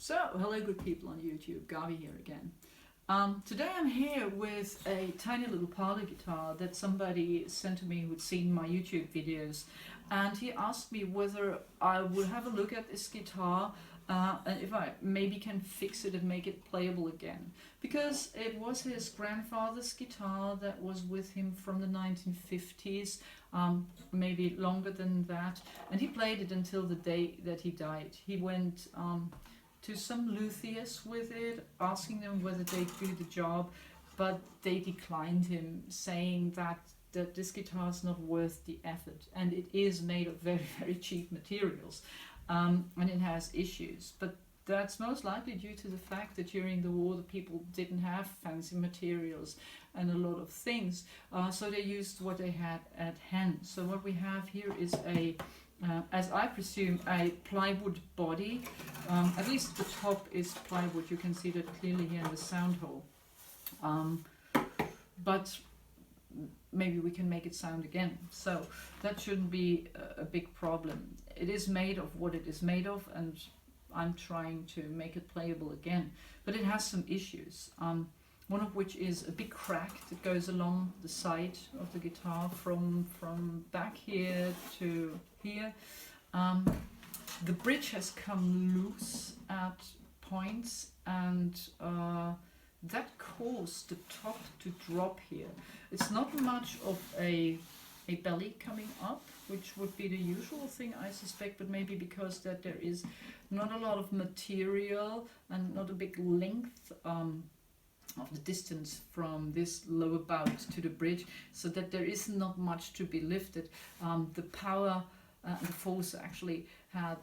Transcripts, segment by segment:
So, hello good people on YouTube, Gavi here again. Today I'm here with a tiny little parlor guitar that somebody sent to me who'd seen my YouTube videos, and he asked me whether I would have a look at this guitar and if I maybe can fix it and make it playable again. Because it was his grandfather's guitar that was with him from the 1950s, maybe longer than that, and he played it until the day that he died. He went to some luthiers with it, asking them whether they'd do the job, but they declined him, saying that this guitar is not worth the effort, and it is made of very, very cheap materials, and it has issues. But that's most likely due to the fact that during the war the people didn't have fancy materials and a lot of things, so they used what they had at hand. So what we have here is as I presume, a plywood body. At least the top is plywood. You can see that clearly here in the sound hole. But maybe we can make it sound again. So that shouldn't be a big problem. It is made of what it is made of, and I'm trying to make it playable again. But it has some issues. One of which is a big crack that goes along the side of the guitar from back here to here. The bridge has come loose at points, and that caused the top to drop here. It's not much of a belly coming up, which would be the usual thing, I suspect, but maybe because that there is not a lot of material and not a big length of the distance from this lower bout to the bridge, so that there is not much to be lifted. The power and the force actually had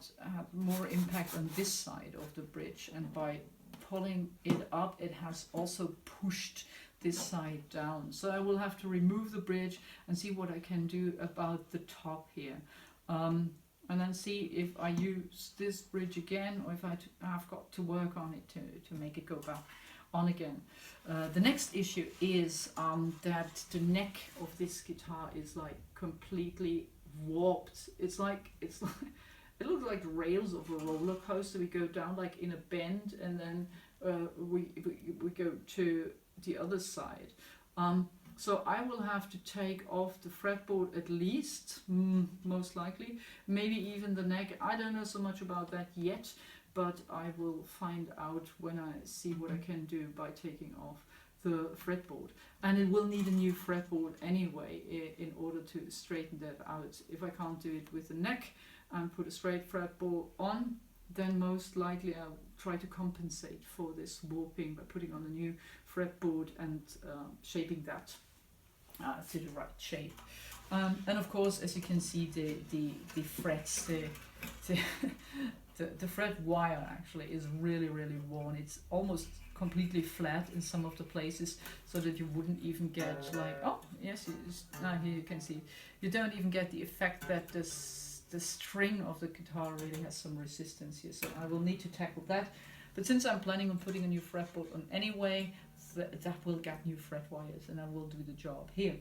more impact on this side of the bridge, and by pulling it up it has also pushed this side down. So I will have to remove the bridge and see what I can do about the top here, and then see if I use this bridge again, or if I've got to work on it to make it go back on again. The next issue is that the neck of this guitar is like completely warped. It looks like rails of a roller coaster. We go down like in a bend, and then we go to the other side. So I will have to take off the fretboard at least, most likely, maybe even the neck. I don't know so much about that yet, but I will find out when I see what I can do by taking off the fretboard. And it will need a new fretboard anyway in order to straighten that out. If I can't do it with the neck and put a straight fretboard on, then most likely I'll try to compensate for this warping by putting on a new fretboard and shaping that to the right shape. And of course, as you can see, the frets, the fret wire actually is really, really worn. It's almost completely flat in some of the places, so that you wouldn't even get like, oh yes, now here you can see, you don't even get the effect that the string of the guitar really has some resistance here. So I will need to tackle that. But since I'm planning on putting a new fretboard on anyway, that will get new fret wires, and I will do the job here.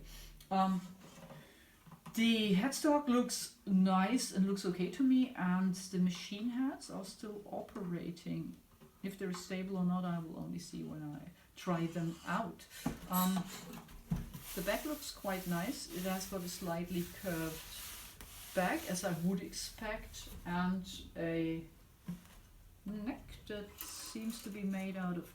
The headstock looks nice and looks okay to me, and the machine heads are still operating. If they're stable or not, I will only see when I try them out. The back looks quite nice. It has got a slightly curved back, as I would expect, and a neck that seems to be made out of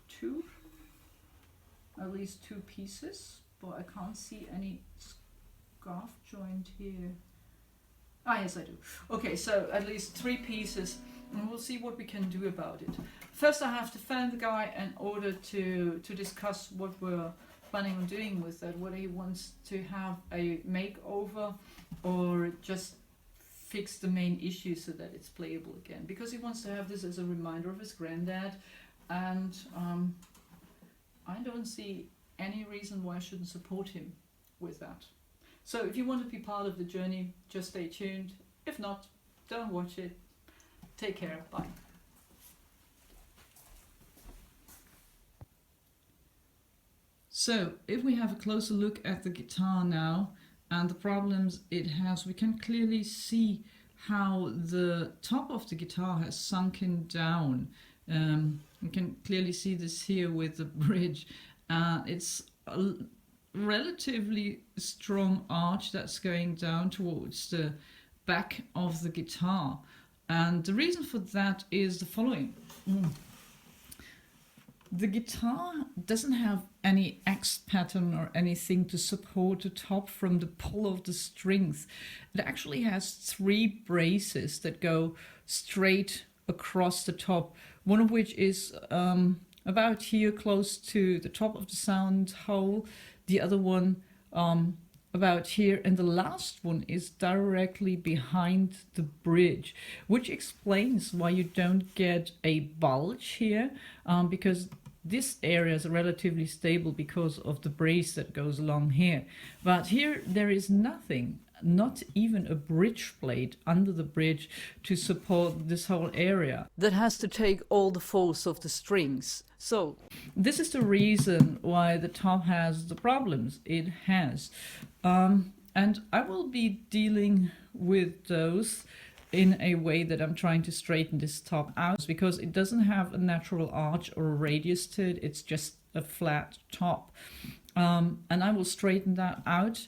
at least two pieces, but I can't see any scarf joint here. Ah, yes, I do. Okay, so at least three pieces, and we'll see what we can do about it. First, I have to find the guy in order to discuss what we're planning on doing with that, whether he wants to have a makeover or just fix the main issue so that it's playable again, because he wants to have this as a reminder of his granddad, and I don't see any reason why I shouldn't support him with that. So if you want to be part of the journey, just stay tuned. If not, don't watch it. Take care. Bye. So if we have a closer look at the guitar now and the problems it has, we can clearly see how the top of the guitar has sunken down You can clearly see this here with the bridge. It's a relatively strong arch that's going down towards the back of the guitar. And the reason for that is the following. The guitar doesn't have any X pattern or anything to support the top from the pull of the strings. It actually has 3 braces that go straight across the top, one of which is about here close to the top of the sound hole, the other one about here, and the last one is directly behind the bridge, which explains why you don't get a bulge here, because this area is relatively stable because of the brace that goes along here. But here there is nothing, not even a bridge plate under the bridge to support this whole area. That has to take all the force of the strings. So this is the reason why the top has the problems it has. And I will be dealing with those in a way that I'm trying to straighten this top out, because it doesn't have a natural arch or a radius to it. It's just a flat top. And I will straighten that out.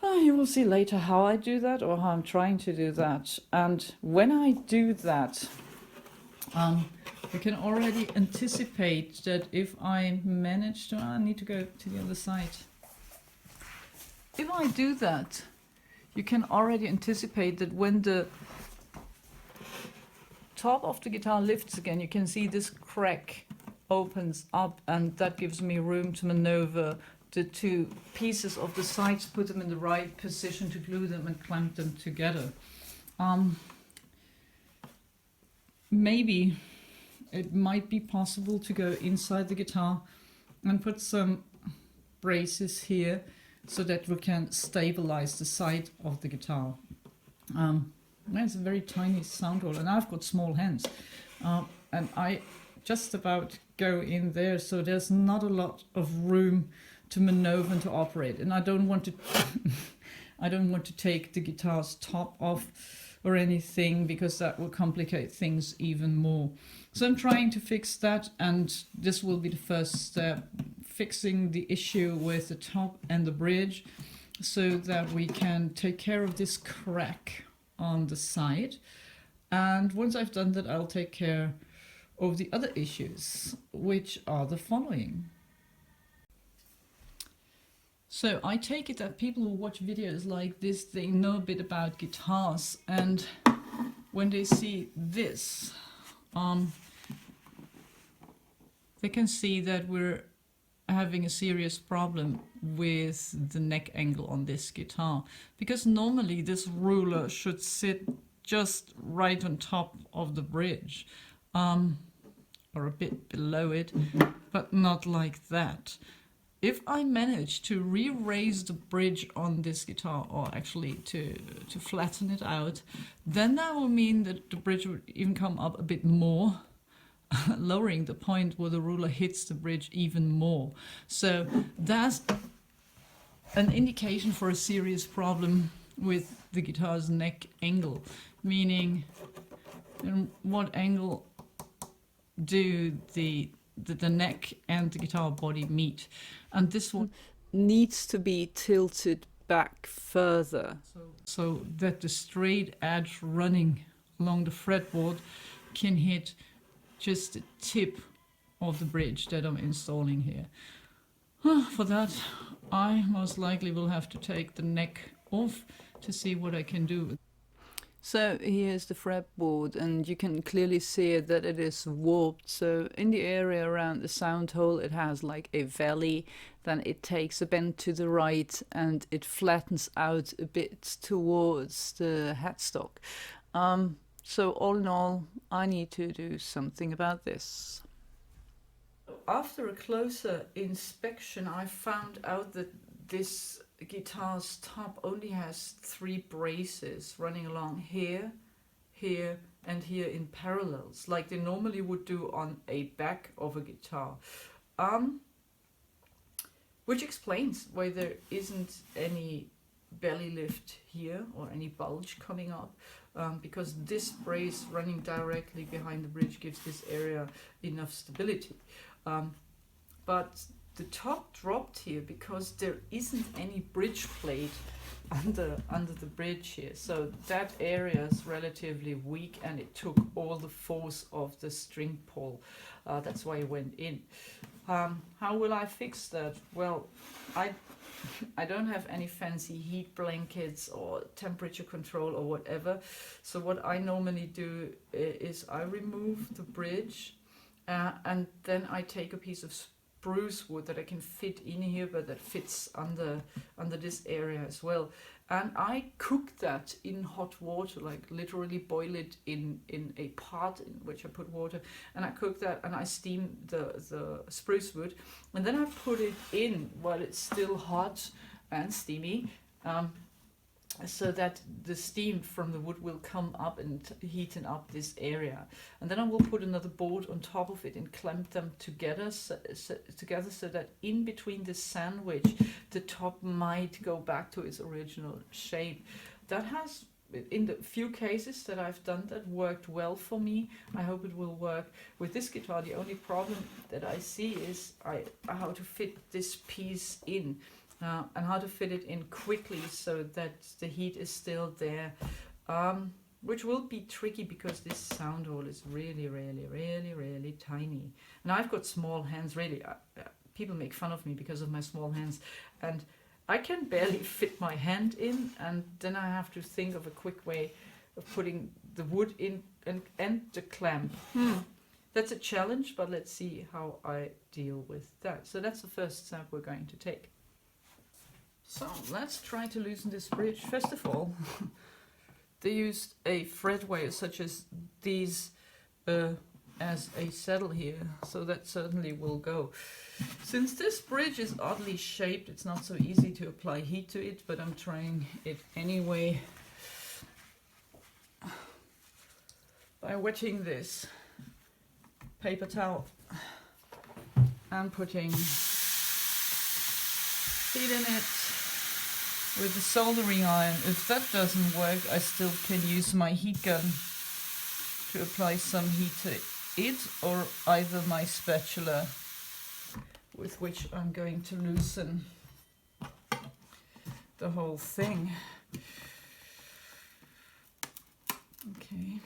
You will see later how I do that, or how I'm trying to do that. And when I do that, you can already anticipate that if I manage to... I need to go to the other side. If I do that, you can already anticipate that when the top of the guitar lifts again, you can see this crack opens up, and that gives me room to maneuver the 2 pieces of the sides, put them in the right position to glue them and clamp them together. Maybe it might be possible to go inside the guitar and put some braces here so that we can stabilize the side of the guitar. It's a very tiny sound hole, and I've got small hands, and I just about go in there, so there's not a lot of room to maneuver and to operate. And I don't want to I don't want to take the guitar's top off or anything, because that will complicate things even more. So I'm trying to fix that, and this will be the first step, fixing the issue with the top and the bridge, so that we can take care of this crack on the side. And once I've done that, I'll take care of the other issues, which are the following. So I take it that people who watch videos like this, they know a bit about guitars, and when they see this, they can see that we're having a serious problem with the neck angle on this guitar, because normally this ruler should sit just right on top of the bridge, or a bit below it, but not like that. If I manage to re-raise the bridge on this guitar, or actually to flatten it out, then that will mean that the bridge would even come up a bit more, lowering the point where the ruler hits the bridge even more. So that's an indication for a serious problem with the guitar's neck angle, meaning in what angle do the neck and the guitar body meet. And this one needs to be tilted back further, so that the straight edge running along the fretboard can hit just the tip of the bridge that I'm installing here. For that, I most likely will have to take the neck off to see what I can do. So here's the fretboard, and you can clearly see that it is warped. So in the area around the sound hole, it has like a valley, then it takes a bend to the right, and it flattens out a bit towards the headstock. So all in all, I need to do something about this. After a closer inspection, I found out that this guitar's top only has 3 braces running along here, here, and here in parallels, like they normally would do on a back of a guitar, which explains why there isn't any belly lift here or any bulge coming up. because this brace running directly behind the bridge gives this area enough stability. But the top dropped here because there isn't any bridge plate under the bridge here, so that area is relatively weak, and it took all the force of the string pull. That's why it went in. How will I fix that? Well, I don't have any fancy heat blankets or temperature control or whatever, so what I normally do is I remove the bridge, and then I take a piece of spruce wood that I can fit in here, but that fits under this area as well, and I cook that in hot water, like literally boil it in a pot in which I put water, and I cook that and I steam the spruce wood, and then I put it in while it's still hot and steamy, so that the steam from the wood will come up and heaten up this area. And then I will put another board on top of it and clamp them together so that in between the sandwich the top might go back to its original shape. That has, in the few cases that I've done, that worked well for me. I hope it will work with this guitar. The only problem that I see is how to fit this piece in. And how to fit it in quickly so that the heat is still there, which will be tricky because this sound hole is really, really, really, really tiny. And I've got small hands, really. People make fun of me because of my small hands, and I can barely fit my hand in, and then I have to think of a quick way of putting the wood in and the clamp. That's a challenge, but let's see how I deal with that. So that's the first step we're going to take. So let's try to loosen this bridge. First of all, they used a fret wire such as these as a saddle here, so that certainly will go. Since this bridge is oddly shaped, it's not so easy to apply heat to it, but I'm trying it anyway by wetting this paper towel and putting heat in it with the soldering iron. If that doesn't work, I still can use my heat gun to apply some heat to it, or either my spatula with which I'm going to loosen the whole thing. Okay.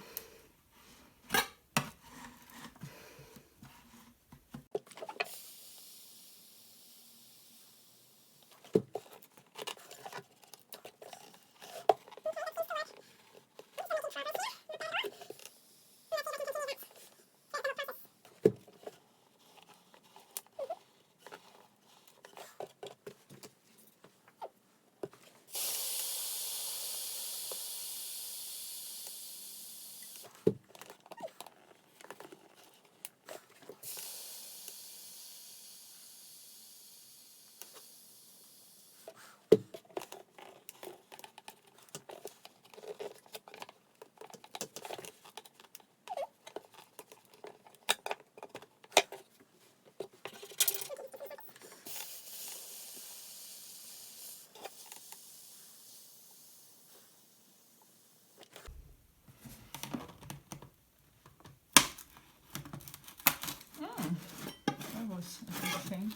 That was interesting.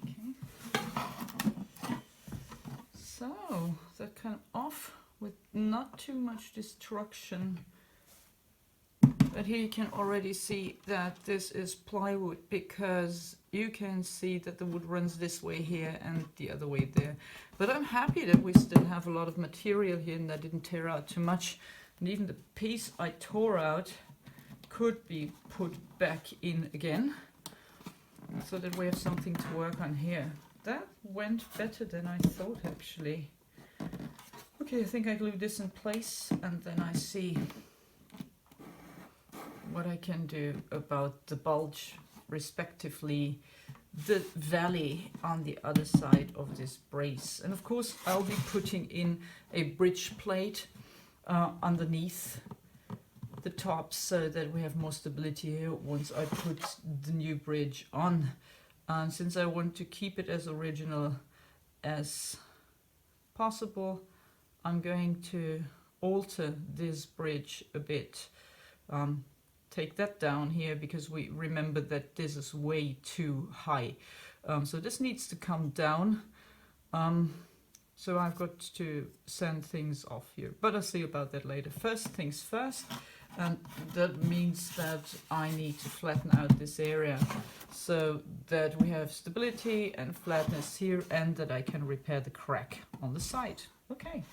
Okay. So that kind of off with not too much destruction. But here you can already see that this is plywood, because you can see that the wood runs this way here and the other way there. But I'm happy that we still have a lot of material here and that didn't tear out too much. And even the piece I tore out could be put back in again, so that we have something to work on here. That went better than I thought, actually. Okay, I think I glue this in place, and then I see what I can do about the bulge, respectively the valley on the other side of this brace. And of course I'll be putting in a bridge plate underneath the top, so that we have more stability here once I put the new bridge on. And since I want to keep it as original as possible, I'm going to alter this bridge a bit. Take that down here, because we remember that this is way too high. So this needs to come down. So I've got to sand things off here, but I'll see about that later. First things first, and that means that I need to flatten out this area so that we have stability and flatness here, and that I can repair the crack on the side. Okay.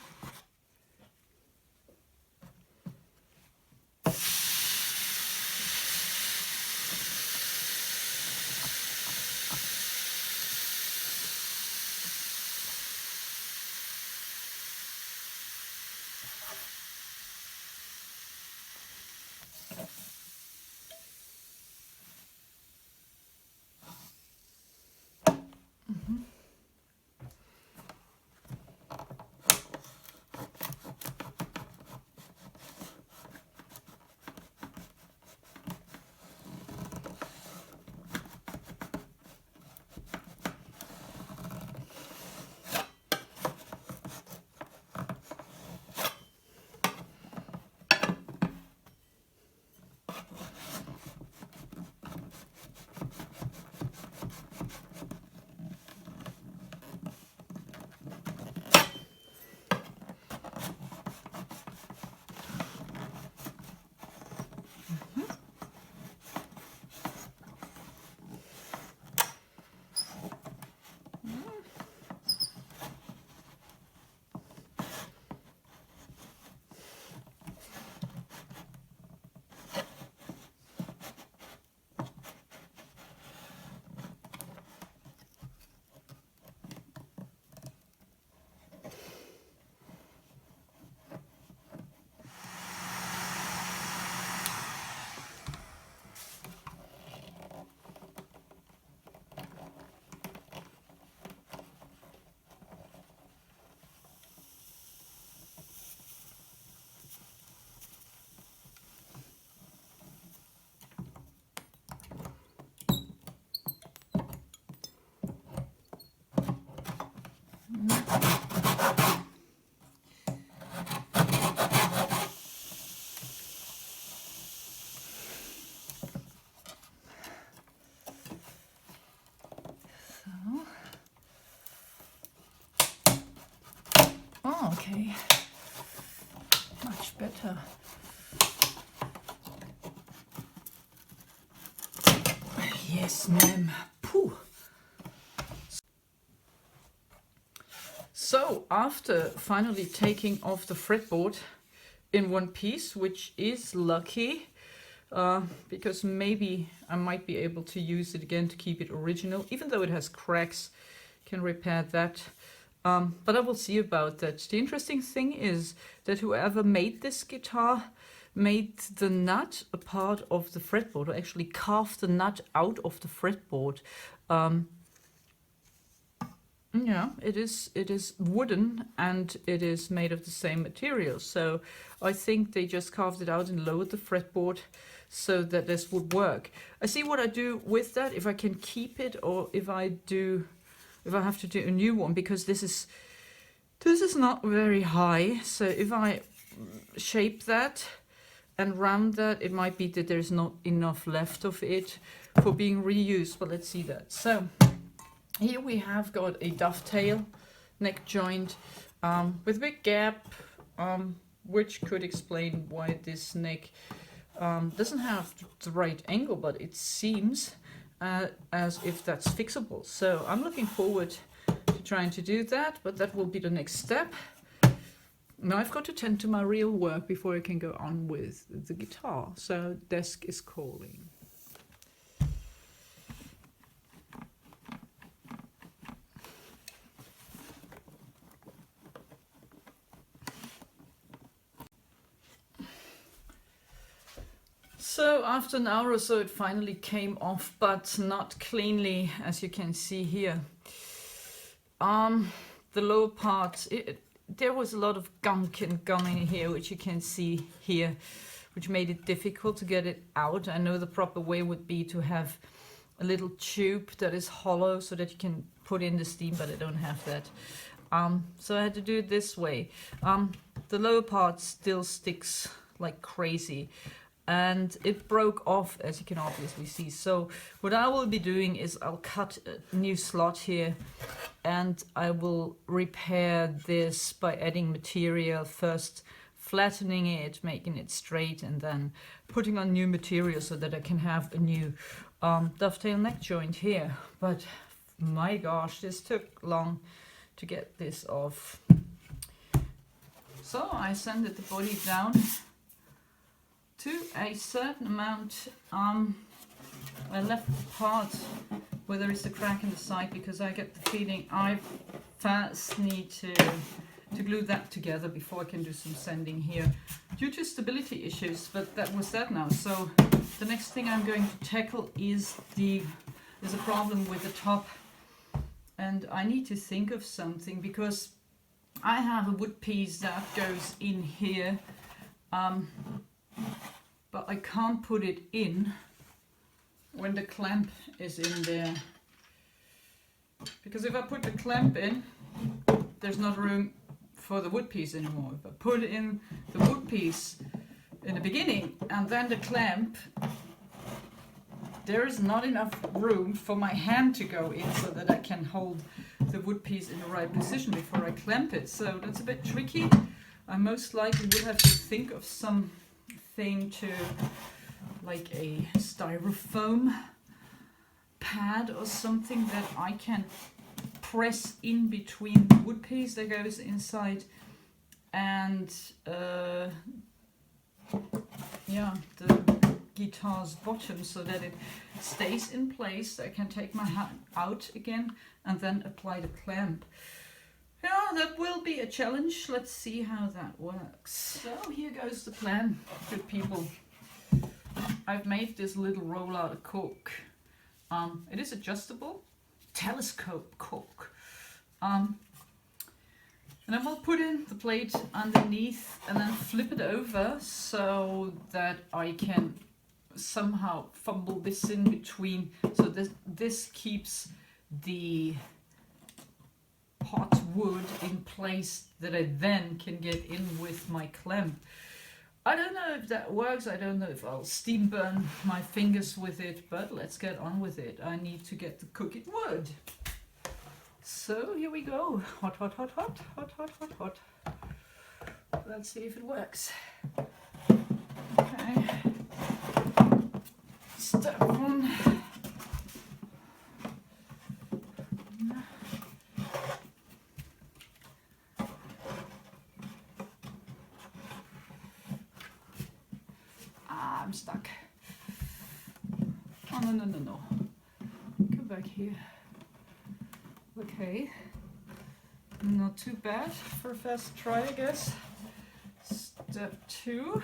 Oh, okay. Much better. Yes, ma'am. Pooh. So, after finally taking off the fretboard in one piece, which is lucky, because maybe I might be able to use it again to keep it original, even though it has cracks, can repair that. But I will see about that. The interesting thing is that whoever made this guitar made the nut a part of the fretboard, or actually carved the nut out of the fretboard. Yeah, it is wooden, and it is made of the same material. So I think they just carved it out and lowered the fretboard so that this would work. I see what I do with that, if I can keep it, or if I have to do a new one, because this is not very high. So if I shape that and round that, it might be that there's not enough left of it for being reused, but let's see that. So here we have got a dovetail neck joint with a big gap, which could explain why this neck doesn't have the right angle, but it seems as if that's fixable. So I'm looking forward to trying to do that, but that will be the next step. Now I've got to tend to my real work before I can go on with the guitar. So desk is calling. So after an hour or so it finally came off, but not cleanly, as you can see here. The lower part, there was a lot of gunk and gum in here, which you can see here, which made it difficult to get it out. I know the proper way would be to have a little tube that is hollow so that you can put in the steam, but I don't have that. So I had to do it this way. The lower part still sticks like crazy, and it broke off, as you can obviously see. So what I will be doing is I'll cut a new slot here, and I will repair this by adding material, first flattening it, making it straight, and then putting on new material so that I can have a new dovetail neck joint here. But my gosh, this took long to get this off. So I sanded the body down to a certain amount. I left the part where there is a crack in the side because I get the feeling I first need to glue that together before I can do some sanding here due to stability issues. But that was that now. So the next thing I'm going to tackle is there's a problem with the top, and I need to think of something because I have a wood piece that goes in here, but I can't put it in when the clamp is in there, because if I put the clamp in, there's not room for the wood piece anymore. If I put in the wood piece in the beginning and then the clamp, there is not enough room for my hand to go in so that I can hold the wood piece in the right position before I clamp it. So that's a bit tricky. I most likely would have to think of something to, like a styrofoam pad or something that I can press in between the wood piece that goes inside and yeah, the guitar's bottom, so that it stays in place. I can take my hand out again and then apply the clamp. Yeah, that will be a challenge. Let's see how that works. So here goes the plan, good people. I've made this little roll out of cork. It is adjustable, telescope cork. And I will put in the plate underneath and then flip it over so that I can somehow fumble this in between, so this keeps the hot wood in place that I then can get in with my clamp. I don't know if that works. I don't know if I'll steam burn my fingers with it, but let's get on with it. I need to get the cooking wood. So here we go. Hot, hot, hot, hot, hot, hot, hot, hot. Let's see if it works. Okay. Step one. I'm stuck. Oh, no. Come back here. Okay. Not too bad for a first try, I guess. Step two.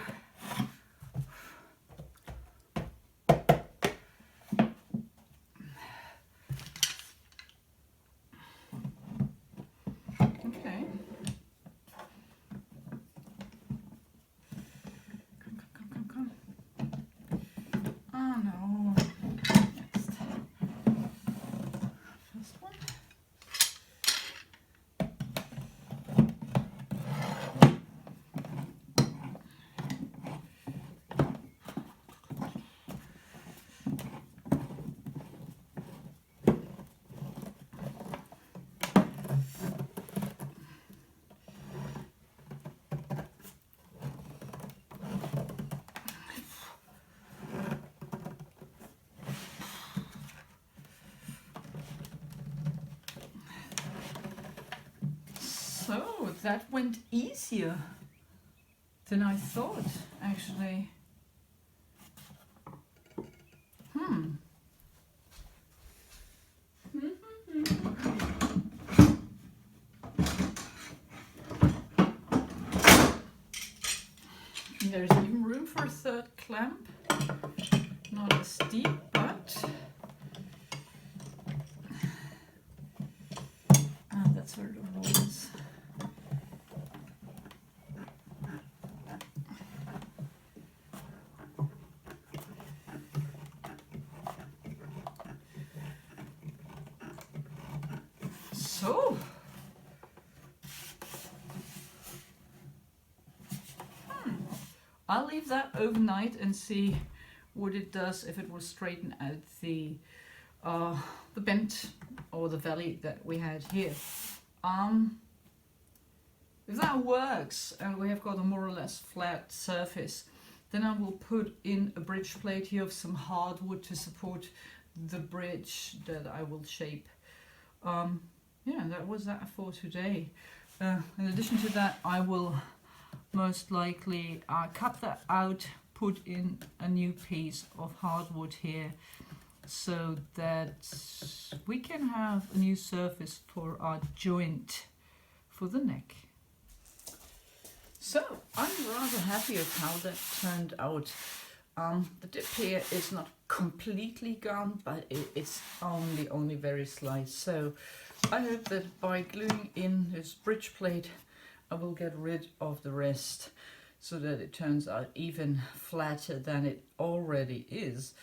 Okay. Come. Oh no. Next. First one. So that went easier than I thought, actually. There's even room for a third clamp. Not as deep, but that's where the rolls. So leave that overnight and see what it does, if it will straighten out the bend or the valley that we had here. If that works and we have got a more or less flat surface, then I will put in a bridge plate here of some hardwood to support the bridge that I will shape. Yeah, that was that for today. In addition to that, I will most likely cut that out, put in a new piece of hardwood here, so that we can have a new surface for our joint for the neck. So I'm rather happy with how that turned out. The dip here is not completely gone, but it's only very slight. So I hope that by gluing in this bridge plate, I will get rid of the rest, so that it turns out even flatter than it already is.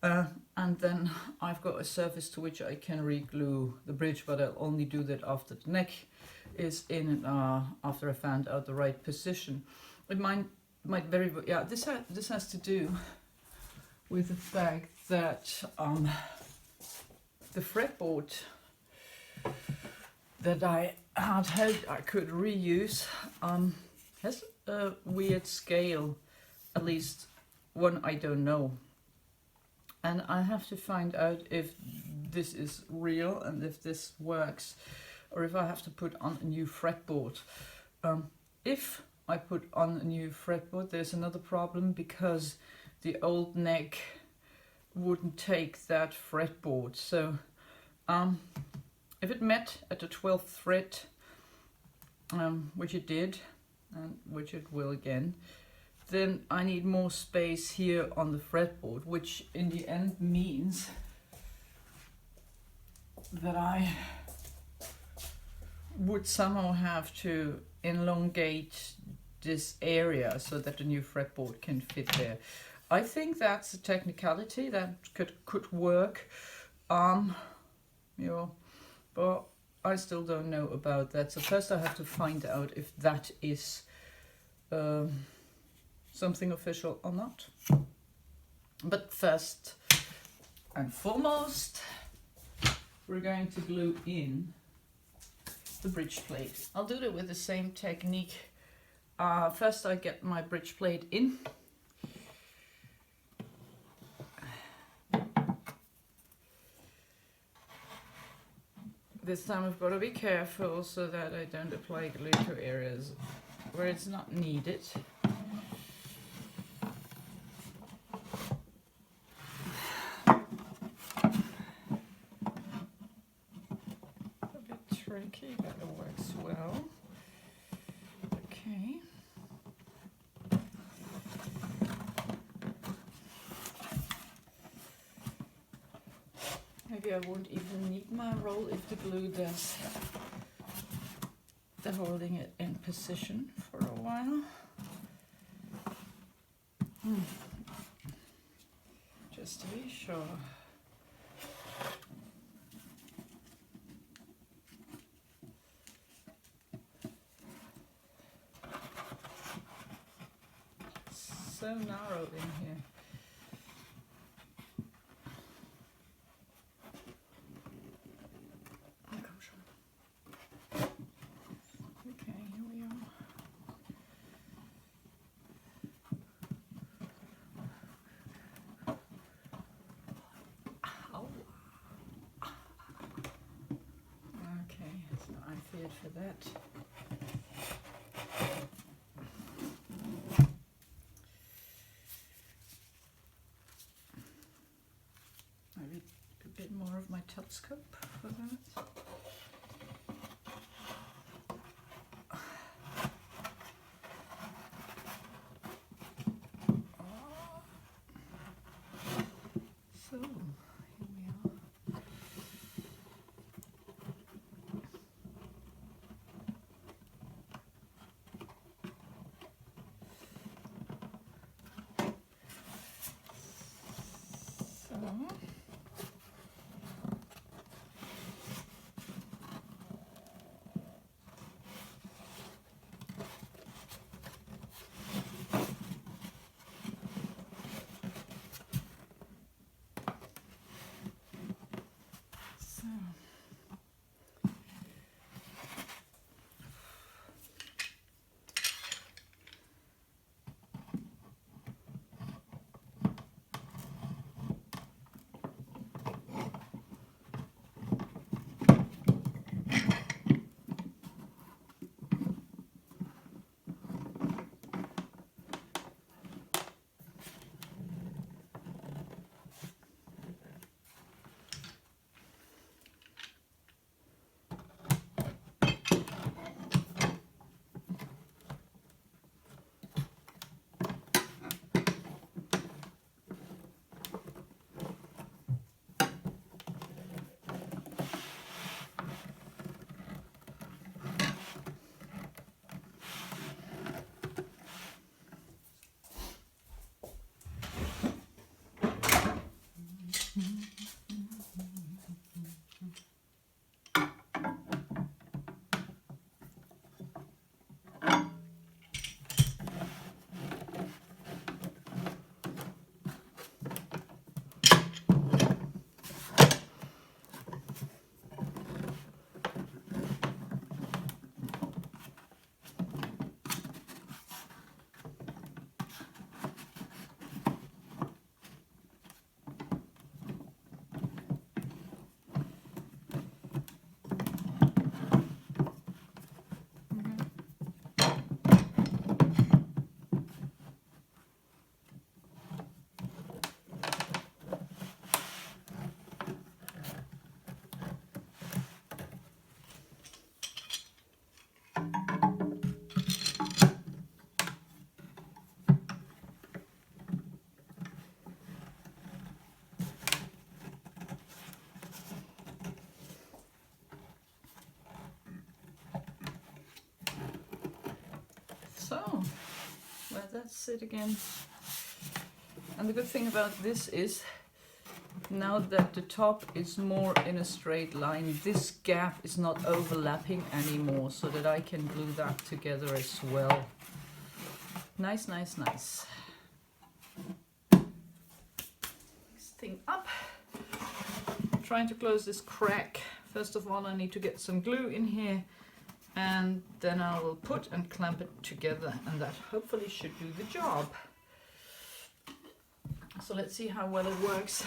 And then I've got a surface to which I can re-glue the bridge, but I'll only do that after the neck is in, after I found out the right position. It might very, yeah, this has to do with the fact that the fretboard that I had hoped I could reuse has a weird scale, at least one I don't know. And I have to find out if this is real and if this works, or if I have to put on a new fretboard. If I put on a new fretboard, there's another problem, because the old neck wouldn't take that fretboard. So if it met at the 12th fret, which it did, and which it will again, then I need more space here on the fretboard, which in the end means that I would somehow have to elongate this area so that the new fretboard can fit there. I think that's a technicality that could work, you know, but I still don't know about that. So first I have to find out if that is something official or not. But first and foremost, we're going to glue in the bridge plate. I'll do it with the same technique. First I get my bridge plate in. This time I've got to be careful so that I don't apply glue to areas where it's not needed. A bit tricky, but it works well. Okay. Maybe I won't even need my roll if the glue does the holding it in position for a while. Just to be sure. So narrow in here. For that. Maybe a bit more of my telescope for that. So here we are. So, let that sit again. And the good thing about this is, now that the top is more in a straight line, this gap is not overlapping anymore, so that I can glue that together as well. Nice, nice, nice. Next thing up, I'm trying to close this crack. First of all, I need to get some glue in here, and then I will put and clamp it together, and that hopefully should do the job. So let's see how well it works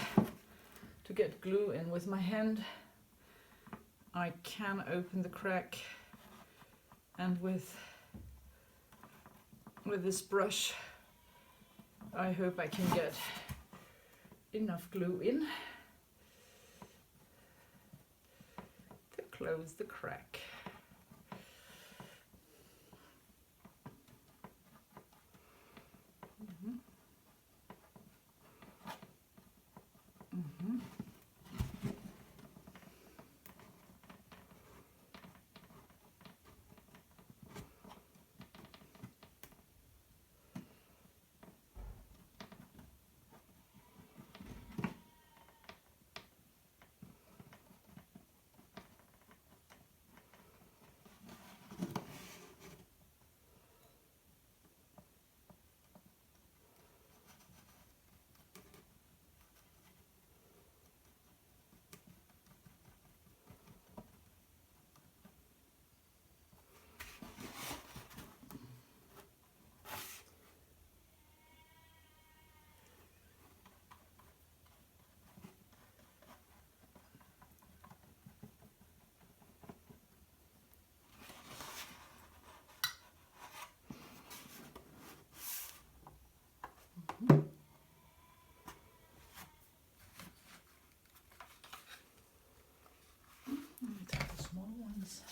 to get glue in with my hand. I can open the crack, and with this brush I hope I can get enough glue in to close the crack. Take the small ones.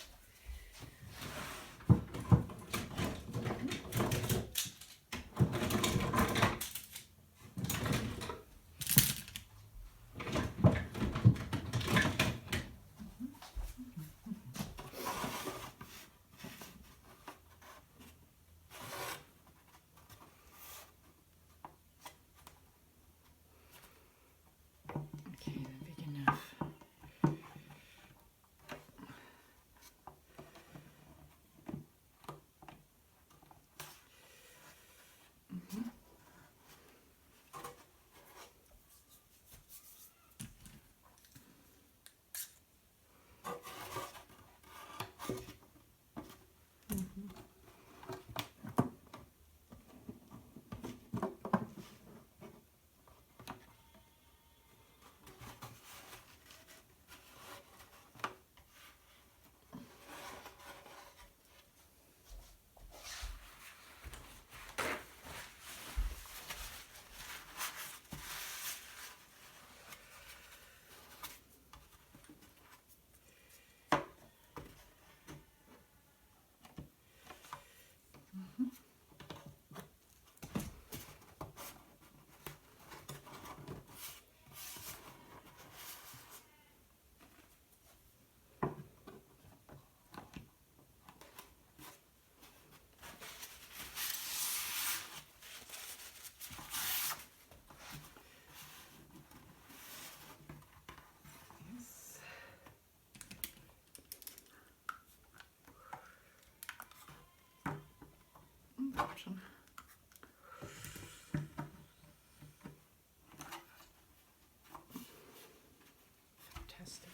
Okay, they're big enough. Bottom. Fantastic.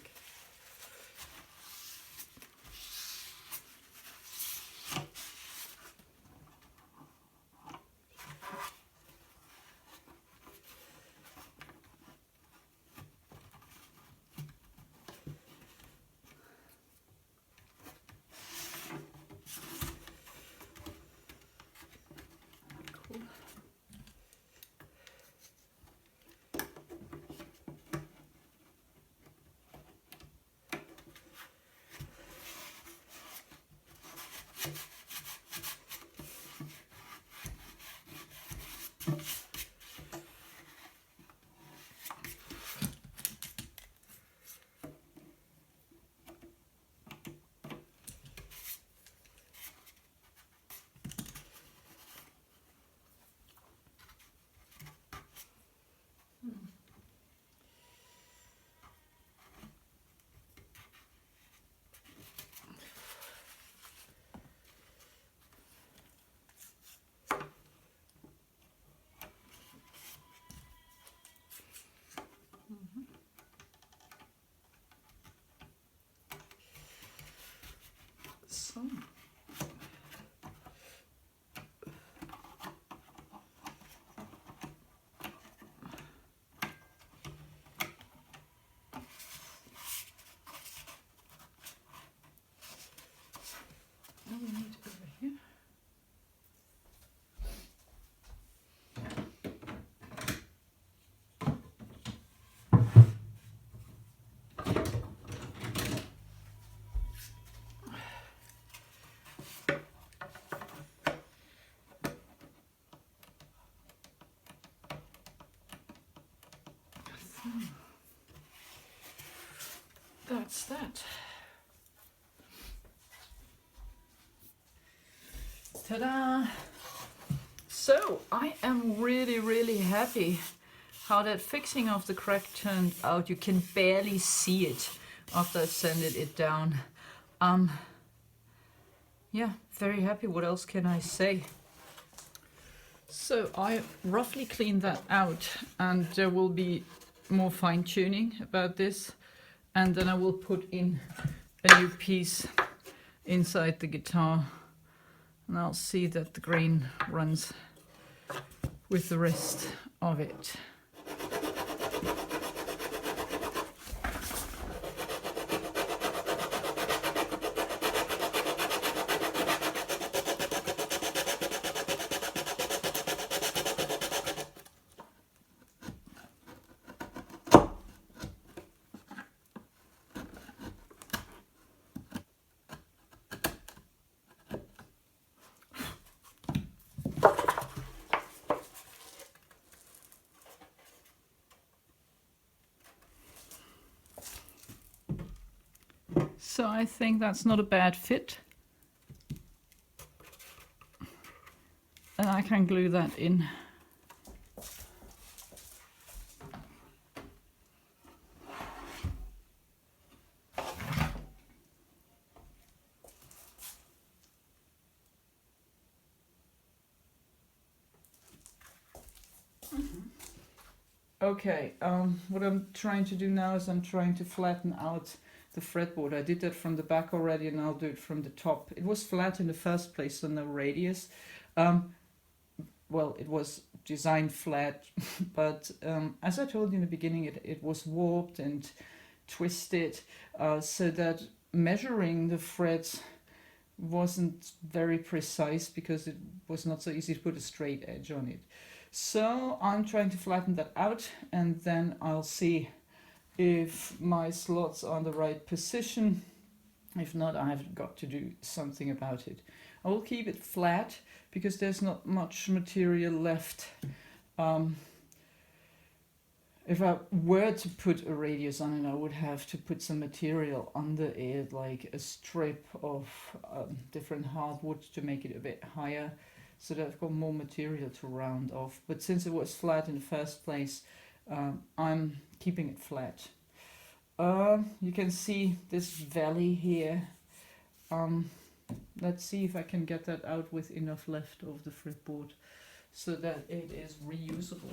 That's that. Ta-da! So I am really happy how that fixing of the crack turned out. You can barely see it after I sanded it down. Yeah, very happy. What else can I say? So I roughly cleaned that out, and there will be more fine-tuning about this, and then I will put in a new piece inside the guitar, and I'll see that the grain runs with the rest of it. So I think that's not a bad fit. And I can glue that in. Okay, what I'm trying to do now is I'm trying to flatten out the fretboard. I did that from the back already, and I'll do it from the top. It was flat in the first place, so no radius. Well, it was designed flat, but as I told you in the beginning, it was warped and twisted, so that measuring the frets wasn't very precise because it was not so easy to put a straight edge on it. So I'm trying to flatten that out, and then I'll see if my slots are in the right position. If not, I've got to do something about it. I will keep it flat because there's not much material left. If I were to put a radius on it, I would have to put some material under it, like a strip of different hardwood to make it a bit higher, so that I've got more material to round off. But since it was flat in the first place, I'm keeping it flat. You can see this valley here. Let's see if I can get that out with enough left of the fretboard so that it is reusable.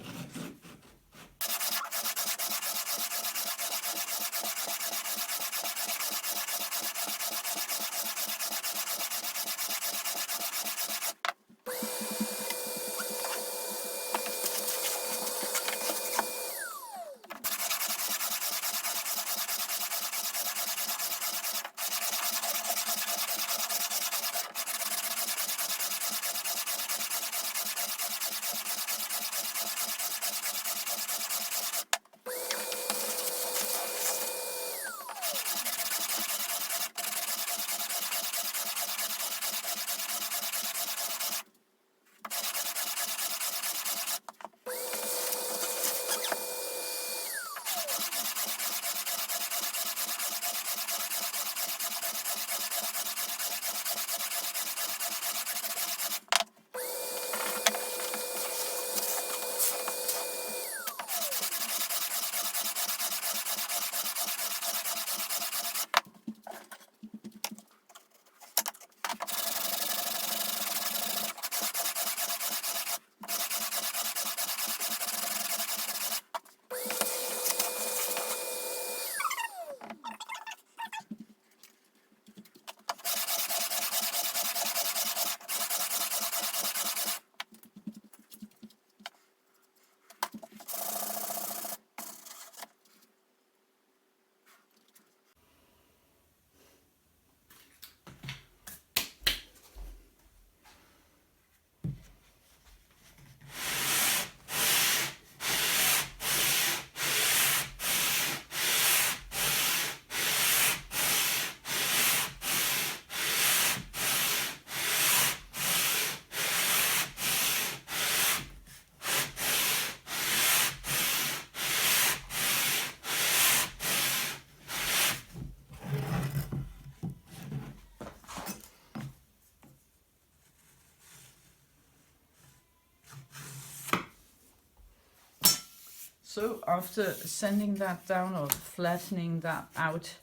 So after sanding that down or flattening that out,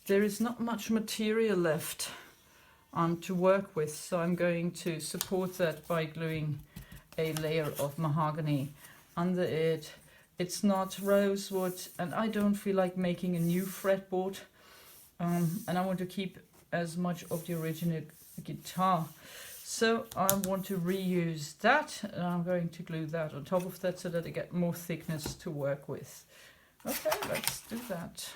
there is not much material left to work with, so I'm going to support that by gluing a layer of mahogany under it. It's not rosewood, and I don't feel like making a new fretboard, and I want to keep as much of the original guitar, so I want to reuse that, and I'm going to glue that on top of that so that I get more thickness to work with. Okay, let's do that.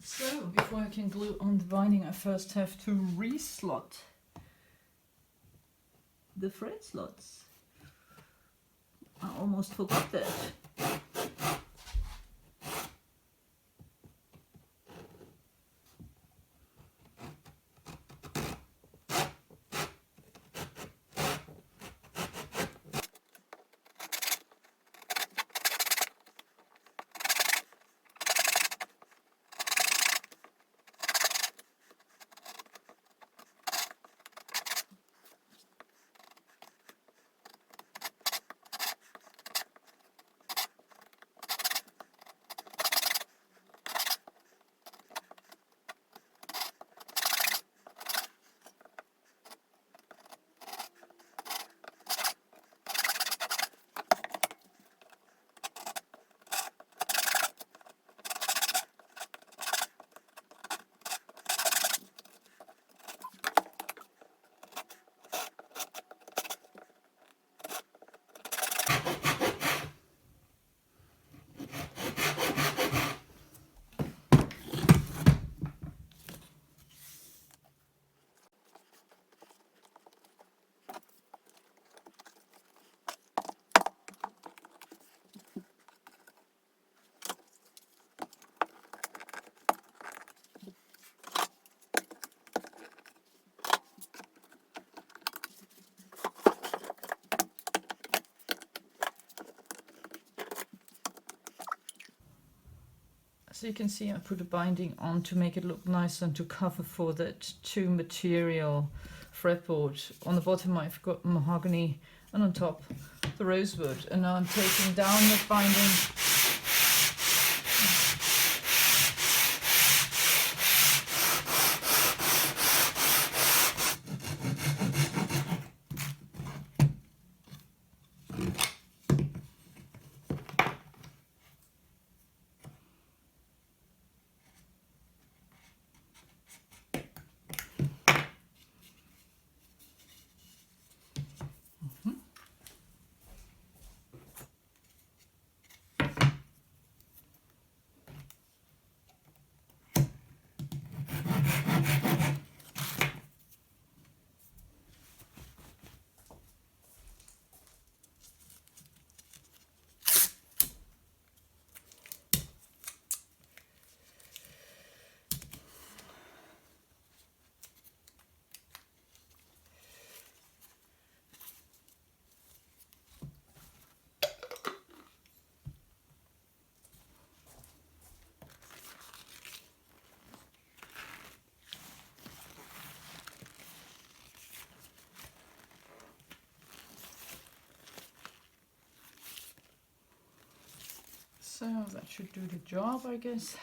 So before I can glue on the binding, I first have to re-slot the fret slots. I almost forgot that. So you can see I put a binding on to make it look nice and to cover for that two material fretboard. On the bottom I've got mahogany and on top the rosewood, and now I'm taking down the binding So that should do the job, I guess.